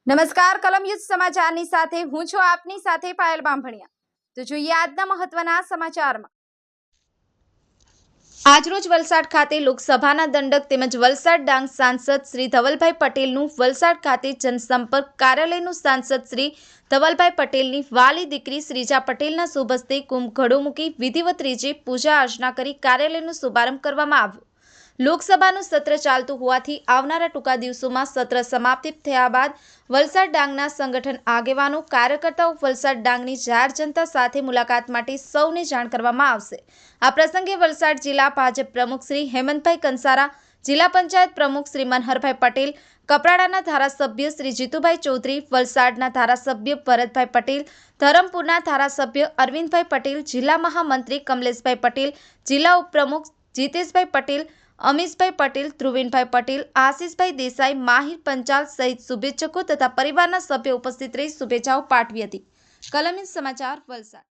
નમસ્કાર કલમ યુદ્ધ સમાચારની સાથે હું છું આપની સાથે પાયલ બામભણિયા। તો જોઈએ આજના મહત્વના સમાચારમાં। આજરોજ વલસાડ ખાતે લોકસભાના દંડક તેમજ વલસાડ ડાંગ સાંસદ શ્રી ધવલભાઈ પટેલનું વલસાડ ખાતે જનસંપર્ક કાર્યાલયનું સાંસદ શ્રી ધવલભાઈ પટેલની વાલી દીકરી શ્રીજા પટેલના શુભ હસ્તે કુંભ ઘડો મૂકી વિધિવત રીતે પૂજા અર્ચના કરી કાર્યાલયનો શુભારંભ કરવામાં આવ્યો। લોકસભાનું સત્ર ચાલતું હોવાથી આવનારા ટૂંકા દિવસોમાં સત્ર સમાપ્ત થયા બાદ વલસાડ ડાંગના સંગઠન આગેવાનો કાર્યકર્તાઓ વલસાડ ડાંગની જાહેર જનતા સાથે મુલાકાત માટે સૌને જાણ કરવામાં આવશે। આ પ્રસંગે વલસાડ જિલ્લા ભાજપ પ્રમુખ શ્રી હેમંતભાઈ કંસારા, જિલ્લા પંચાયત પ્રમુખ શ્રી મનહરભાઈ પટેલ, કપરાડાના ધારાસભ્ય શ્રી જીતુભાઈ ચૌધરી, વલસાડના ધારાસભ્ય ભરતભાઈ પટેલ, ધરમપુરના ધારાસભ્ય અરવિંદભાઈ પટેલ, જિલ્લા મહામંત્રી કમલેશભાઈ પટેલ, જિલ્લા ઉપપ્રમુખ જીતેશભાઈ પટેલ, અમીશભાઈ પટેલ, ધ્રુવીનભાઈ પટેલ, આશીષભાઈ દેસાઈ, માહિર પંચાલ સહિત શુભેચ્છકો તથા પરિવારના સભ્યો ઉપસ્થિત રહી શુભેચ્છાઓ પાઠવી હતી। કલમ સમાચાર વલસાડ।